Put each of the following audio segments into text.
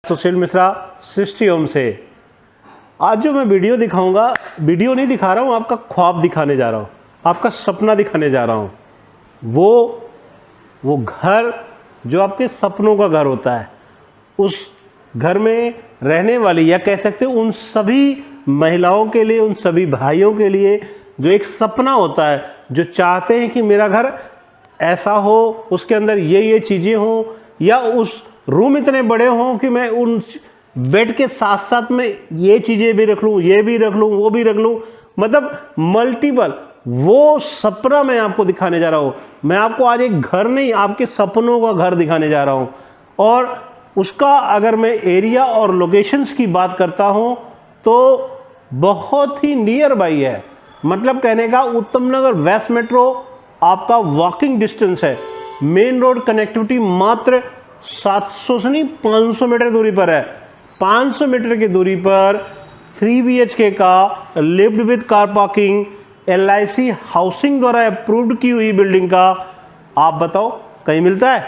सुशील मिश्रा सृष्टि ओम से। आज जो मैं वीडियो दिखाऊंगा, वीडियो नहीं दिखा रहा हूँ, आपका ख्वाब दिखाने जा रहा हूँ, आपका सपना दिखाने जा रहा हूँ। वो घर जो आपके सपनों का घर होता है, उस घर में रहने वाली या कह सकते हैं उन सभी महिलाओं के लिए, उन सभी भाइयों के लिए जो एक सपना होता है, जो चाहते हैं कि मेरा घर ऐसा हो, उसके अंदर ये चीज़ें हों, या उस रूम इतने बड़े हों कि मैं उन बेड के साथ साथ में ये चीज़ें भी रख लूँ, ये भी रख लूँ, वो भी रख लूँ, मतलब मल्टीपल। वो सपना मैं आपको दिखाने जा रहा हूँ। मैं आपको आज एक घर नहीं, आपके सपनों का घर दिखाने जा रहा हूँ। और उसका अगर मैं एरिया और लोकेशंस की बात करता हूँ तो बहुत ही नियर बाई है। मतलब कहने का उत्तम नगर वेस्ट मेट्रो आपका वॉकिंग डिस्टेंस है। मेन रोड कनेक्टिविटी मात्र 700 से नहीं 500 मीटर दूरी पर है। 500 मीटर की दूरी पर 3 BHK का lift with car parking, LIC housing द्वारा अप्रूव्ड की हुई बिल्डिंग का आप बताओ कहीं मिलता है?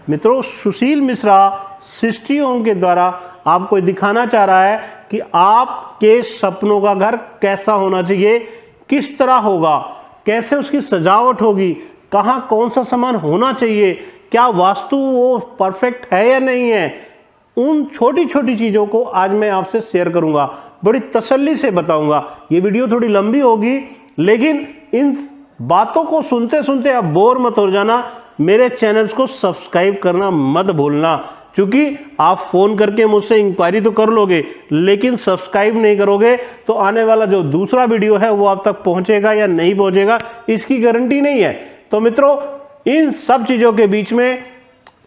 मित्रों, सुशील मिश्रा सृष्टि ओम के द्वारा आपको दिखाना चाह रहा है कि आपके सपनों का घर कैसा होना चाहिए, किस तरह होगा, कैसे उसकी सजावट होगी, कहाँ कौन सा सामान होना चाहिए, क्या वास्तु वो परफेक्ट है या नहीं है। उन छोटी छोटी चीज़ों को आज मैं आपसे शेयर करूंगा, बड़ी तसल्ली से बताऊंगा। ये वीडियो थोड़ी लंबी होगी, लेकिन इन बातों को सुनते सुनते आप बोर मत हो जाना। मेरे चैनल्स को सब्सक्राइब करना मत भूलना, क्योंकि आप फ़ोन करके मुझसे इंक्वायरी तो कर लोगे, लेकिन सब्सक्राइब नहीं करोगे तो आने वाला जो दूसरा वीडियो है वो आप तक पहुंचेगा या नहीं पहुंचेगा, इसकी गारंटी नहीं है। तो मित्रों, इन सब चीज़ों के बीच में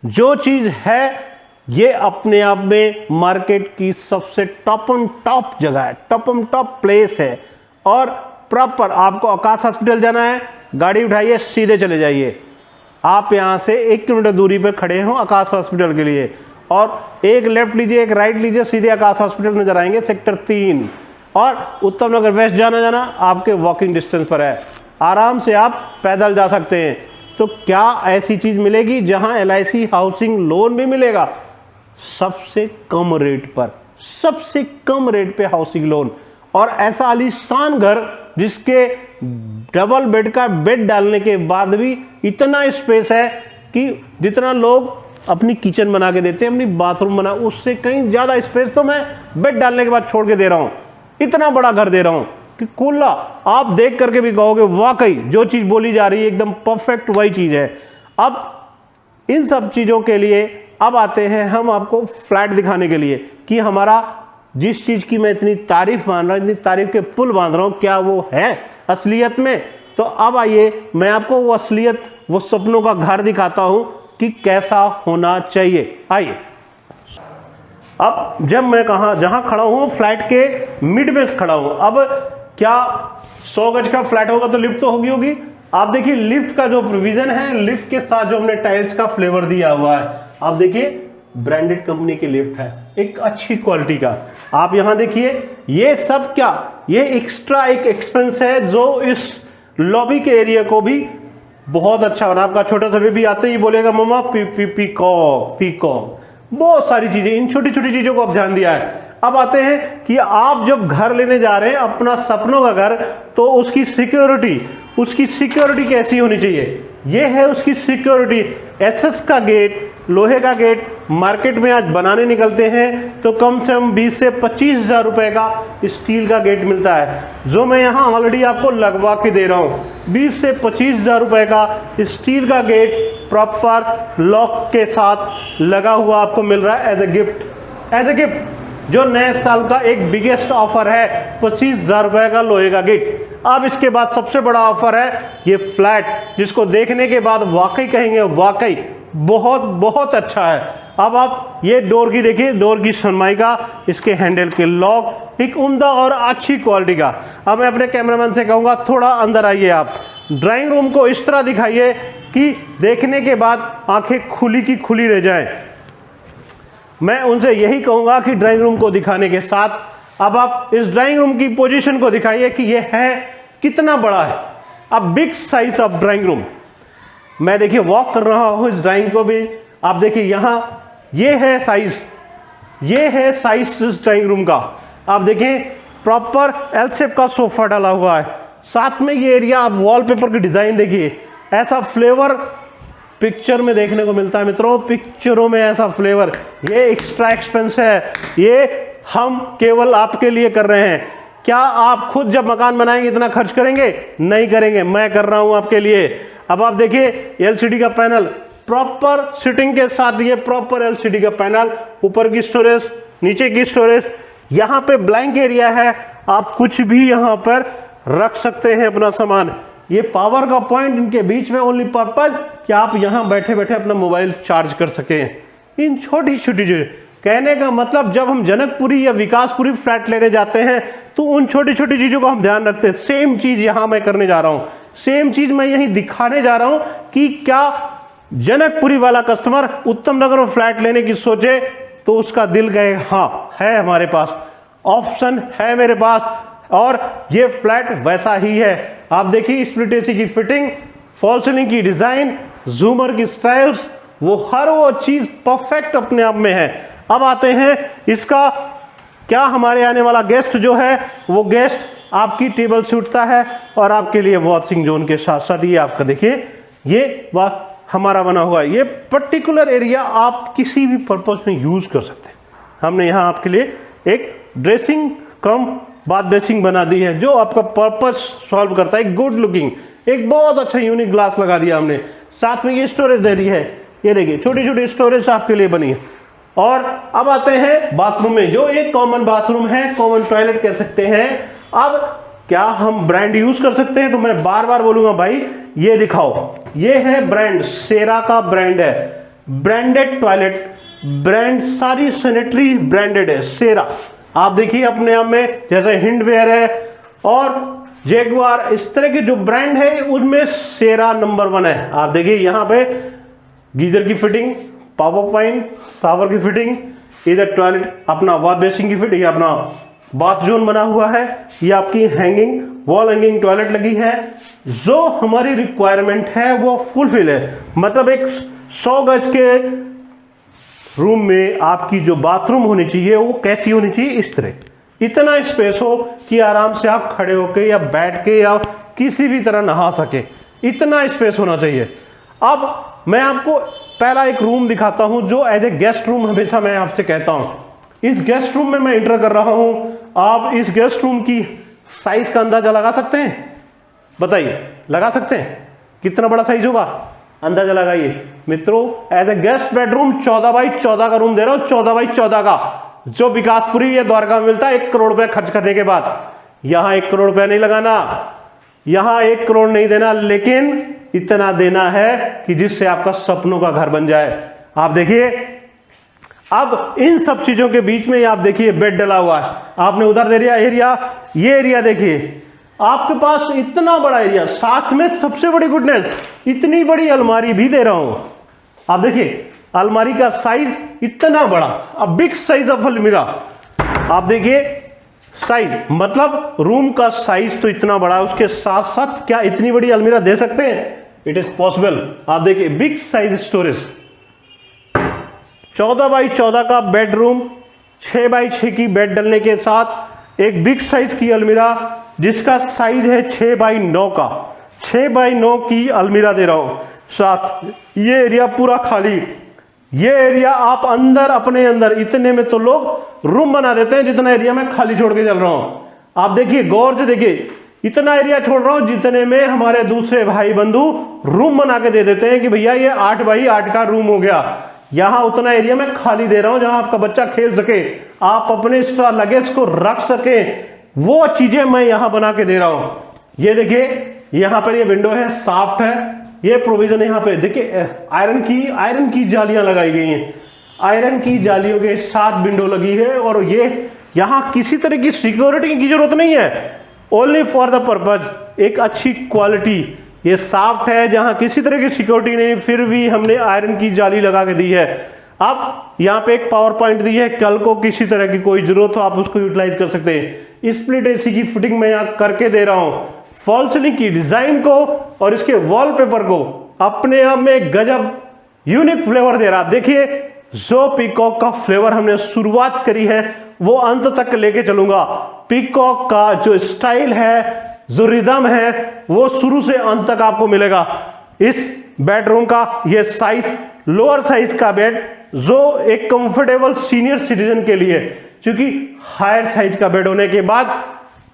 जो चीज़ है ये अपने आप में मार्केट की सबसे टॉप ऑन टॉप जगह है, टॉप ऑन टॉप प्लेस है। और प्रॉपर आपको आकाश हॉस्पिटल जाना है, गाड़ी उठाइए सीधे चले जाइए। आप यहाँ से 1 किलोमीटर दूरी पर खड़े हो आकाश हॉस्पिटल के लिए, और एक लेफ्ट लीजिए एक राइट लीजिए, सीधे आकाश हॉस्पिटल नजर आएंगे, सेक्टर 3। और उत्तम नगर वेस्ट जाना आपके वॉकिंग डिस्टेंस पर है। आराम से आप पैदल जा सकते हैं। तो क्या ऐसी चीज़ मिलेगी जहां LIC हाउसिंग लोन भी मिलेगा? सबसे कम रेट पर, सबसे कम रेट पे हाउसिंग लोन, और ऐसा आलीशान घर जिसके डबल बेड का बेड डालने के बाद भी इतना स्पेस है कि जितना लोग अपनी किचन बना के देते हैं, अपनी बाथरूम बना, उससे कहीं ज़्यादा स्पेस तो मैं बेड डालने के बाद छोड़ के दे रहा हूँ। इतना बड़ा घर दे रहा हूँ कि खुला आप देख करके भी कहोगे वाकई जो चीज़ बोली जा रही है एकदम परफेक्ट वही चीज़ है। अब इन सब चीज़ों के लिए अब आते हैं हम आपको फ्लैट दिखाने के लिए कि हमारा जिस चीज़ की मैं इतनी तारीफ मान रहा हूँ, इतनी तारीफ के पुल बांध रहा हूँ, क्या वो है असलियत में? तो अब आइए मैं आपको वो असलियत, वो सपनों का घर दिखाता हूँ कि कैसा होना चाहिए। आइए, अब जब मैं जहाँ खड़ा हूँ फ्लैट के मिड में खड़ा हूँ। अब क्या 100 गज का फ्लैट होगा तो लिफ्ट तो होगी। आप देखिए लिफ्ट का जो प्रोविजन है, लिफ्ट के साथ जो हमने टाइल्स का फ्लेवर दिया हुआ है, आप देखिए ब्रांडेड कंपनी की लिफ्ट है, एक अच्छी क्वालिटी का। आप यहां देखिए ये सब क्या, ये एक्स्ट्रा एक एक्सपेंस है जो इस लॉबी के एरिया को भी बहुत अच्छा बना। आपका छोटा सा बेबी आते ही बोलेगा मम्मा पीकॉक पीकॉक, बहुत सारी चीजें, इन छोटी छोटी चीजों को आप ध्यान दिया है। अब आते हैं कि आप जब घर लेने जा रहे हैं अपना सपनों का घर, तो उसकी सिक्योरिटी कैसी होनी चाहिए? ये है उसकी सिक्योरिटी। SS का गेट, लोहे का गेट मार्केट में आज बनाने निकलते हैं तो कम से कम 20 से 25 हज़ार रुपए का स्टील का गेट मिलता है, जो मैं यहाँ ऑलरेडी आपको लगवा के दे रहा हूँ। 20 से 25 हज़ार रुपए का स्टील का गेट प्रॉपर लॉक के साथ लगा हुआ आपको मिल रहा है एज ए गिफ्ट, जो नए साल का एक बिगेस्ट ऑफर है, 25 हज़ार रुपए का लोहे का गेट। अब इसके बाद सबसे बड़ा ऑफर है ये फ्लैट, जिसको देखने के बाद वाकई कहेंगे वाकई बहुत बहुत अच्छा है। अब आप ये डोर की देखिए, डोर की सनमाइका, इसके हैंडल के लॉक, एक उम्दा और अच्छी क्वालिटी का। अब मैं अपने कैमरामैन से कहूँगा थोड़ा अंदर आइए, आप ड्राइंग रूम को इस तरह दिखाइए कि देखने के बाद आंखें खुली की खुली रह जाएं। मैं उनसे यही कहूँगा कि ड्राइंग रूम को दिखाने के साथ अब आप इस ड्राइंग रूम की पोजीशन को दिखाइए कि ये है कितना बड़ा है। अब big size of drawing room, मैं देखिए वॉक कर रहा हूँ इस ड्राइंग को भी, आप देखिए यहाँ ये है साइज, ये है साइज ड्राइंग रूम का। आप देखें प्रॉपर एल शेप का सोफा डाला हुआ है, साथ में ये एरिया आप वॉलपेपर की डिजाइन देखिए, ऐसा फ्लेवर पिक्चर में देखने को मिलता है मित्रों, पिक्चरों में ऐसा फ्लेवर। ये एक्स्ट्रा एक्सपेंस है, ये हम केवल आपके लिए कर रहे हैं। क्या आप खुद जब मकान बनाएंगे इतना खर्च करेंगे? नहीं करेंगे, मैं कर रहा हूं आपके लिए। अब आप देखिए एलसीडी का पैनल प्रॉपर सिटिंग के साथ, ये प्रॉपर एलसीडी का पैनल, ऊपर की स्टोरेज, नीचे की स्टोरेज, यहाँ पे ब्लैंक एरिया है, आप कुछ भी यहाँ पर रख सकते हैं अपना सामान। ये पावर का पॉइंट इनके बीच में ओनली पर्पज कि आप यहाँ बैठे बैठे अपना मोबाइल चार्ज कर सकें। इन छोटी छोटी चीजें, कहने का मतलब जब हम जनकपुरी या विकासपुरी फ्लैट लेने जाते हैं तो उन छोटी छोटी चीजों को हम ध्यान रखते हैं। सेम चीज यहाँ मैं करने जा रहा हूँ, सेम चीज मैं यही दिखाने जा रहा हूँ कि क्या जनकपुरी वाला कस्टमर उत्तम नगर में फ्लैट लेने की सोचे तो उसका दिल कहे हाँ है हमारे पास, ऑप्शन है मेरे पास, और ये फ्लैट वैसा ही है। आप देखिए स्प्लिट एसी की फिटिंग, फॉल सीलिंग की डिजाइन, झूमर की स्टाइल्स, वो हर वो चीज परफेक्ट अपने आप में है। अब आते हैं इसका, क्या हमारे आने वाला गेस्ट जो है वो गेस्ट आपकी टेबल से उठता है और आपके लिए वॉशिंग जोन के साथ साथ ये आपका देखिए ये वह हमारा बना हुआ है। ये पर्टिकुलर एरिया आप किसी भी पर्पस में यूज कर सकते हैं। हमने यहाँ आपके लिए एक ड्रेसिंग कम बाथ बेसिंग बना दी है जो आपका पर्पस सॉल्व करता है। गुड लुकिंग, एक बहुत अच्छा यूनिक ग्लास लगा दिया हमने, साथ में ये स्टोरेज दे रही है, ये देखिए छोटी छोटी स्टोरेज आपके लिए बनी है। और अब आते हैं बाथरूम में, जो एक कॉमन बाथरूम है, कॉमन टॉयलेट कह सकते हैं। अब क्या हम ब्रांड यूज कर सकते हैं? तो मैं बार बार बोलूंगा भाई ये दिखाओ, ये है ब्रांड, सेरा का ब्रांड है, ब्रांडेड टॉयलेट ब्रांड, सारी सैनिटरी ब्रांडेड है सेरा। आप देखिए अपने आप में जैसे हिंडवेयर है और जैगुआर, इस तरह के जो ब्रांड है उनमें सेरा नंबर 1 है। आप देखिए यहाँ पे गीजर की फिटिंग, पावर पॉइंट, शावर की फिटिंग, इधर टॉयलेट अपना वॉश बेसिन की फिटिंग, अपना बाथ जोन बना हुआ है, ये आपकी हैंगिंग वॉल हैंगिंग टॉयलेट लगी है। जो हमारी रिक्वायरमेंट है वो फुलफिल है। मतलब एक 100 गज के रूम में आपकी जो बाथरूम होनी चाहिए वो कैसी होनी चाहिए? इस तरह, इतना स्पेस हो कि आराम से आप खड़े होके या बैठ के या किसी भी तरह नहा सके, इतना स्पेस होना चाहिए। अब मैं आपको पहला एक रूम दिखाता हूं जो एज ए गेस्ट रूम हमेशा मैं आपसे कहता हूं। इस गेस्ट रूम में मैं एंटर कर रहा हूं, आप इस गेस्ट रूम की साइज का अंदाजा लगा सकते हैं? बताइए, लगा सकते हैं कितना बड़ा साइज होगा? अंदाजा लगाइए मित्रों। As a guest bedroom 14 by 14 का रूम दे रहा हूं, 14 बाई 14 का, जो विकासपुरी या द्वारका में मिलता है 1 करोड़ रुपए खर्च करने के बाद। यहां 1 करोड़ रुपया नहीं लगाना, यहां 1 करोड़ नहीं देना, लेकिन इतना देना है कि जिससे आपका सपनों का घर बन जाए। आप देखिए अब इन सब चीजों के बीच में आप देखिए बेड डला हुआ है, आपने उधर दे दिया एरिया, ये एरिया देखिए आपके पास इतना बड़ा एरिया, साथ में सबसे बड़ी गुडनेस इतनी बड़ी अलमारी भी दे रहा हूं। आप देखिए अलमारी का साइज इतना बड़ा, अब बिग साइज ऑफ अलमीरा। आप देखिए साइज, मतलब रूम का साइज तो इतना बड़ा है, उसके साथ साथ क्या इतनी बड़ी अलमीरा दे सकते हैं? It is possible. आप देखिए बिग साइज स्टोरेज, 14 बाई 14 का बेडरूम, 6 बाई 6 की बेड डलने के साथ एक बिग साइज की अलमीरा जिसका साइज है 6 बाई 9 का, 6 बाई 9 की अलमीरा दे रहा हूं। साथ ये एरिया पूरा खाली, ये एरिया आप अंदर अपने अंदर, इतने में तो लोग रूम बना देते हैं जितना एरिया मैं खाली छोड़ के चल रहा हूं। आप देखिए गौर से देखिए, इतना एरिया छोड़ रहा हूं जितने में हमारे दूसरे भाई बंधु रूम बना के दे देते हैं कि भैया ये 8 बाई 8 का रूम हो गया। यहां उतना एरिया मैं खाली दे रहा हूं जहां आपका बच्चा खेल सके, आप अपने एक्स्ट्रा लगेज को रख सके, वो चीजें मैं यहां बना के दे रहा हूं। ये देखिए यहां पर ये विंडो है, सॉफ्ट है, ये प्रोविजन यहां पे देखिए आयरन की जालियां लगाई गई हैं, आयरन की जालियों के साथ विंडो लगी है। और ये यहां किसी तरह की सिक्योरिटी की जरूरत नहीं है, ओनली फॉर द पर्पज एक अच्छी क्वालिटी। ये सॉफ्ट है, जहां किसी तरह की सिक्योरिटी नहीं, फिर भी हमने आयरन की जाली लगा के दी है। अब यहाँ पे एक पावर पॉइंट दी है, कल को किसी तरह की कोई जरूरत हो आप उसको यूटिलाइज कर सकते हैं। स्प्लिट एसी की फिटिंग मैं यहाँ करके दे रहा हूँ, फॉल सीलिंग की डिजाइन को और इसके वॉलपेपर को अपने आप में गजब यूनिक फ्लेवर दे रहा। देखिए जो पीकॉक का फ्लेवर हमने शुरुआत करी है वो अंत तक लेके चलूंगा। पीकॉक का जो स्टाइल है, जो रिदम है, वो शुरू से अंत तक आपको मिलेगा। इस बेडरूम का ये साइज, लोअर साइज का बेड, जो एक कंफर्टेबल सीनियर सिटीजन के लिए, क्योंकि हायर साइज का बेड होने के बाद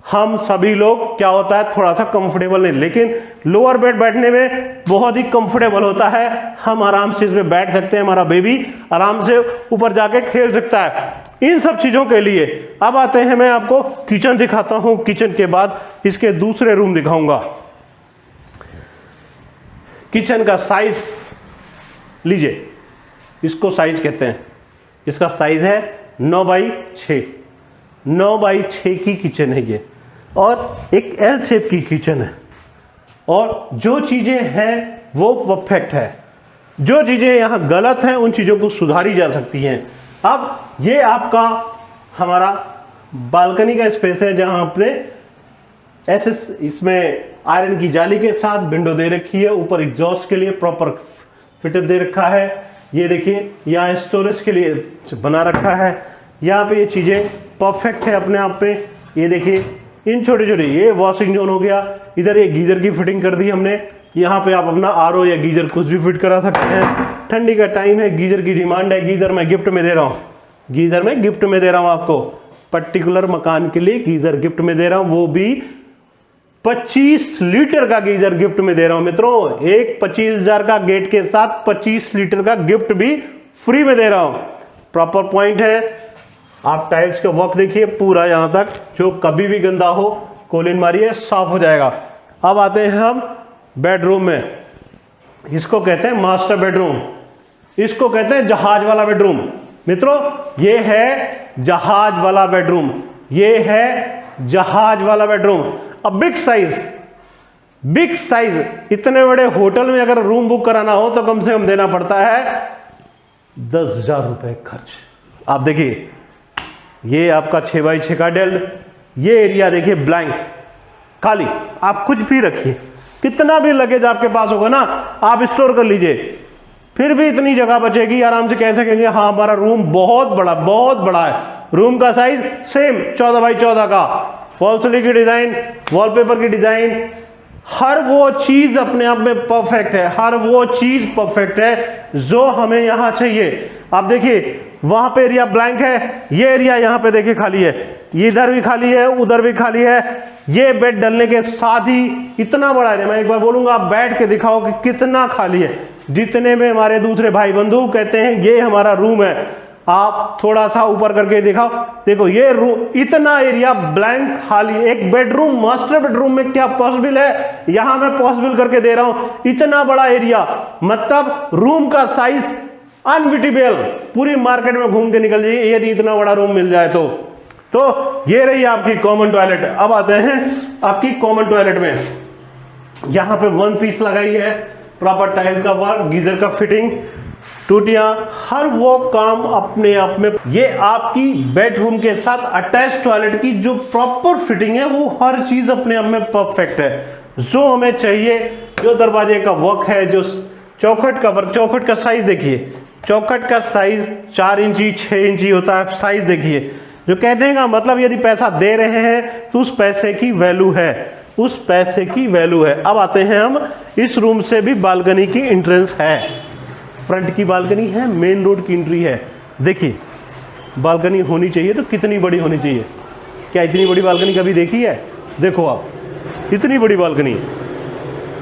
हम सभी लोग क्या होता है थोड़ा सा कंफर्टेबल नहीं, लेकिन लोअर बेड बैठने में बहुत ही कंफर्टेबल होता है। हम आराम से इसमें बैठ सकते हैं, हमारा बेबी आराम से ऊपर जाके खेल सकता है। इन सब चीजों के लिए अब आते हैं, मैं आपको किचन दिखाता हूं। किचन के बाद इसके दूसरे रूम दिखाऊंगा। किचन का साइज लीजिए, इसको साइज कहते हैं। इसका साइज है 9x6, 9x6 की किचन है ये, और एक एल शेप की किचन है। और जो चीजें हैं वो परफेक्ट है, जो चीजें यहां गलत हैं उन चीजों को सुधारी जा सकती हैं। अब ये आपका हमारा बालकनी का स्पेस है, जहां आपने ऐसे इसमें आयरन की जाली के साथ विंडो दे रखी है, ऊपर एग्जॉस्ट के लिए प्रॉपर फिटर दे रखा है। ये देखिए यहाँ स्टोरेज के लिए बना रखा है। यहाँ पे ये चीजें परफेक्ट है अपने आप पे। ये देखिए इन छोटे छोटे, ये वॉशिंग जोन हो गया, इधर ये गीजर की फिटिंग कर दी हमने। यहाँ पे आप अपना आरओ या गीजर कुछ भी फिट करा सकते हैं। ठंडी का टाइम है, गीजर की डिमांड है, गीजर मैं गिफ्ट में दे रहा हूँ, गीजर में गिफ्ट में दे रहा हूँ आपको। पर्टिकुलर मकान के लिए गीजर गिफ्ट में दे रहा हूँ, वो भी 25 लीटर का गीजर गिफ्ट में दे रहा हूं मित्रों। एक 25,000 का गेट के साथ 25 लीटर का गिफ्ट भी फ्री में दे रहा हूं। प्रॉपर पॉइंट है। आप टाइल्स का वर्क देखिए पूरा यहां तक, जो कभी भी गंदा हो कोलिन मारिए साफ हो जाएगा। अब आते हैं हम बेडरूम में। इसको कहते हैं मास्टर बेडरूम, इसको कहते हैं जहाज वाला बेडरूम। मित्रों ये है जहाज वाला बेडरूम, ये है जहाज वाला बेडरूम। अब बिग साइज, इतने बड़े होटल में अगर रूम बुक कराना हो तो कम से कम देना पड़ता है 10,000 रुपए खर्च। आप देखिए ये आपका 6x6 का डेल, ये एरिया देखिए ब्लैंक खाली, आप कुछ भी रखिए, कितना भी लगेज आपके पास होगा ना आप स्टोर कर लीजिए, फिर भी इतनी जगह बचेगी। आराम से कह सकेंगे हाँ हमारा रूम बहुत बड़ा है। रूम का साइज सेम 14x14 का, फॉल सीलिंग की डिजाइन, वॉलपेपर की डिजाइन, हर वो चीज अपने आप में परफेक्ट है, हर वो चीज परफेक्ट है जो हमें यहां चाहिए। आप देखिए वहां पे एरिया ब्लैंक है, ये एरिया यहां पे देखिए खाली है, इधर भी खाली है, उधर भी खाली है। ये बेड डलने के साथ ही इतना बड़ा है, मैं एक बार बोलूंगा आप बैठ के दिखाओ कि कितना खाली है। जितने में हमारे दूसरे भाई बंधु कहते हैं ये हमारा रूम है, आप थोड़ा सा ऊपर करके दिखाओ, देखो ये रूम, इतना एरिया ब्लैंक खाली। एक बेडरूम, मास्टर बेडरूम में क्या पॉसिबल है, यहां मैं पॉसिबल करके दे रहा हूं। इतना बड़ा एरिया, मतलब रूम का साइज अनबिटेबल। पूरी मार्केट में घूम के निकल जाइए यदि इतना बड़ा रूम मिल जाए तो ये रही आपकी कॉमन टॉयलेट। अब आते हैं आपकी कॉमन टॉयलेट में। यहां पे 1 पीस लगाई है, प्रॉपर टाइल का वर्क, गीजर का फिटिंग, टूटियां, हर वो काम अपने आप में। ये आपकी बेडरूम के साथ अटैच टॉयलेट की जो प्रॉपर फिटिंग है वो हर चीज अपने आप में परफेक्ट है जो हमें चाहिए। जो दरवाजे का वर्क है, जो चौखट का वर्क, चौखट का साइज देखिए, चौखट का साइज 4 इंची 6 इंची होता है। साइज देखिए, जो कहने का मतलब यदि पैसा दे रहे हैं तो उस पैसे की वैल्यू है, उस पैसे की वैल्यू है। अब आते हैं हम, इस रूम से भी बालकनी की एंट्रेंस है, फ्रंट की बालकनी है, मेन रोड की एंट्री है। देखिए बालकनी होनी चाहिए तो कितनी बड़ी होनी चाहिए, क्या इतनी बड़ी बालकनी कभी देखी है? देखो आप इतनी बड़ी बालकनी,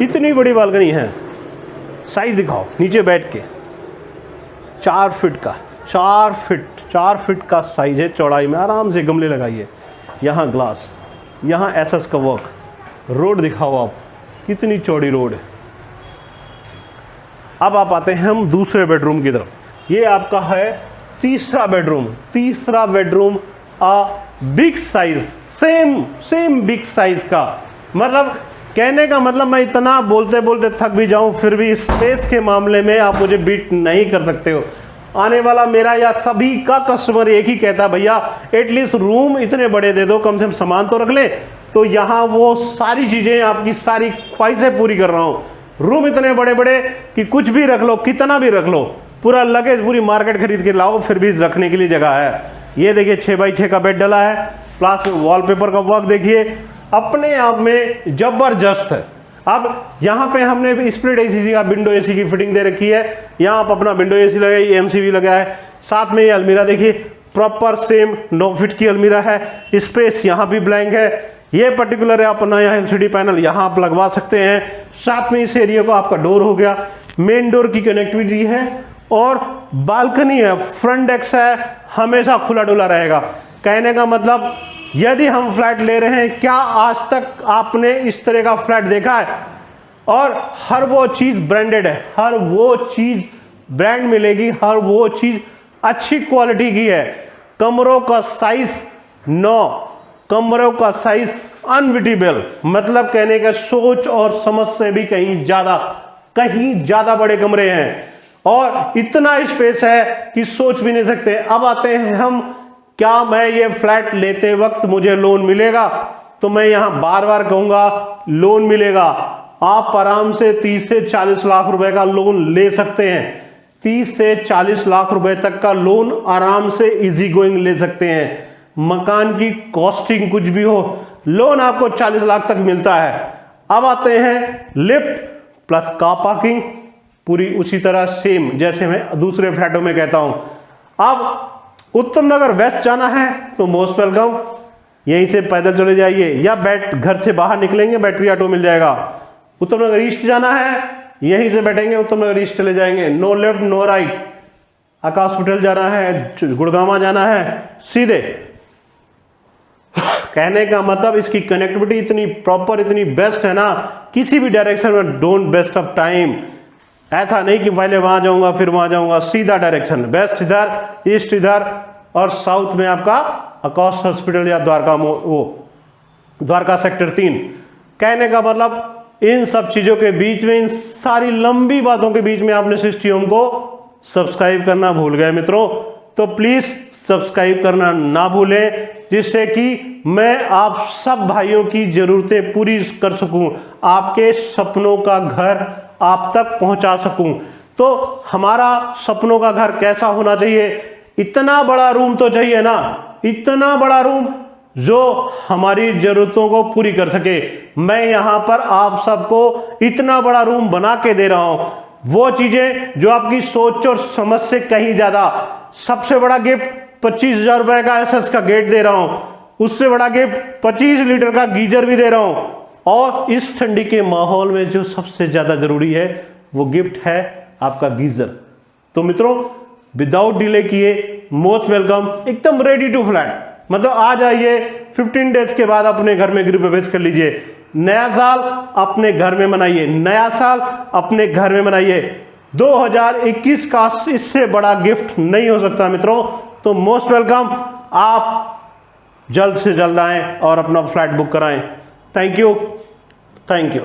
इतनी बड़ी बालकनी है। साइज दिखाओ नीचे बैठ के, 4 फीट का, 4 फीट का साइज है चौड़ाई में। आराम से गमले लगाइए, यहाँ ग्लास, यहाँ एसएस का वर्क। रोड दिखाओ आप, कितनी चौड़ी रोड है। अब आप आते हैं हम दूसरे बेडरूम की तरफ। ये आपका है तीसरा बेडरूम। तीसरा bedroom big size, same big size का। मतलब कहने का मतलब मैं इतना बोलते बोलते थक भी जाऊं, फिर भी स्पेस के मामले में आप मुझे बीट नहीं कर सकते हो। आने वाला मेरा या सभी का कस्टमर एक ही कहता, भैया एटलीस्ट रूम इतने बड़े दे दो, कम से कम सामान तो रख ले। तो यहाँ वो सारी चीजें, आपकी सारी ख्वाहिशें पूरी कर रहा हूँ। रूम इतने बड़े बड़े कि कुछ भी रख लो, कितना भी रख लो, पूरा लगेज पूरी मार्केट खरीद के लाओ फिर भी रखने के लिए जगह है। ये देखिए 6x6 का बेड डला है, प्लस में वॉलपेपर का वर्क देखिए, अपने आप में जबरदस्त है। अब यहाँ पे हमने स्प्लिट एसी का विंडो एसी की फिटिंग दे रखी है, यहाँ आप अपना विंडो एसी लगाई, एमसीबी लगा है, साथ में ये अलमीरा देखिए प्रॉपर सेम 9 फीट की अलमीरा है, स्पेस यहाँ भी ब्लैंक है। ये पर्टिकुलर है अपना यहाँ एलसीडी पैनल यहाँ आप लगवा सकते हैं। साथ में इस एरिया को आपका डोर हो गया, मेन डोर की कनेक्टिविटी है और बालकनी है, फ्रंट डेस्क है, हमेशा खुला डुला रहेगा। कहने का मतलब यदि हम फ्लैट ले रहे हैं, क्या आज तक आपने इस तरह का फ्लैट देखा है? और हर वो चीज ब्रांडेड है, हर वो चीज ब्रांड मिलेगी, हर वो चीज अच्छी क्वालिटी की है। कमरों का साइज 9, कमरों का साइज अनबिलीवेबल, मतलब कहने का सोच और समझ से भी कहीं ज्यादा बड़े कमरे हैं और इतना स्पेस है कि सोच भी नहीं सकते। अब आते हैं हम, क्या मैं ये फ्लैट लेते वक्त मुझे लोन मिलेगा? तो मैं यहां बार बार कहूंगा लोन मिलेगा। आप आराम से 30 से 40 लाख रुपए का लोन ले सकते हैं। 30 से 40 लाख रुपए तक का लोन आराम से इजी गोइंग ले सकते हैं। मकान की कॉस्टिंग कुछ भी हो, लोन आपको 40 लाख तक मिलता है। अब आते हैं लिफ्ट प्लस कार पार्किंग, पूरी उसी तरह सेम जैसे मैं दूसरे फ्लैटों में कहता हूं। अब उत्तम नगर वेस्ट जाना है तो मोस्ट वेलकम, यहीं से पैदल चले जाइए या घर से बाहर निकलेंगे बैटरी ऑटो मिल जाएगा। उत्तम नगर ईस्ट जाना है, यहीं से बैठेंगे उत्तम नगर ईस्ट चले जाएंगे, नो लेफ्ट नो राइट। आकाश होटल जाना है, गुड़गामा जाना है, सीधे। कहने का मतलब इसकी कनेक्टिविटी इतनी प्रॉपर, इतनी बेस्ट है ना, किसी भी डायरेक्शन में डोंट वेस्ट ऑफ टाइम। ऐसा नहीं कि पहले वहां जाऊंगा फिर वहां जाऊंगा, सीधा डायरेक्शन, वेस्ट इधर, ईस्ट इधर और साउथ में आपका आकाश हॉस्पिटल या द्वारका सेक्टर 3। कहने का मतलब इन सब चीजों के बीच में, इन सारी लंबी बातों के बीच में आपने सिस्टम को सब्सक्राइब करना भूल गए मित्रों, तो प्लीज सब्सक्राइब करना ना भूलें, जिससे कि मैं आप सब भाइयों की जरूरतें पूरी कर सकूं, आपके सपनों का घर आप तक पहुंचा सकूं। तो हमारा सपनों का घर कैसा होना चाहिए? इतना बड़ा रूम तो चाहिए ना, इतना बड़ा रूम जो हमारी जरूरतों को पूरी कर सके। मैं यहां पर आप सबको इतना बड़ा रूम बना के दे रहा हूं, वो चीजें जो आपकी सोच और समझ से कहीं ज्यादा। सबसे बड़ा गिफ्ट 25,000 रुपए का एसएस का गेट दे रहा हूं, उससे बड़ा गिफ्ट 25 लीटर का गीजर भी दे रहा हूं, और इस ठंडी के माहौल में जो सबसे ज्यादा जरूरी है वो गिफ्ट है आपका गीजर। तो मित्रों विदाउट डिले किए मोस्ट वेलकम, एकदम रेडी टू फ्लैट। मतलब आ जाइए, 15 डेज के बाद अपने घर में गृह प्रवेश कर लीजिए। नया साल अपने घर में मनाइए, नया साल अपने घर में मनाइए। 2021 का इससे बड़ा गिफ्ट नहीं हो सकता मित्रों। तो मोस्ट वेलकम, आप जल्द से जल्द आएं और अपना फ्लैट बुक कराएं। Thank you, thank you.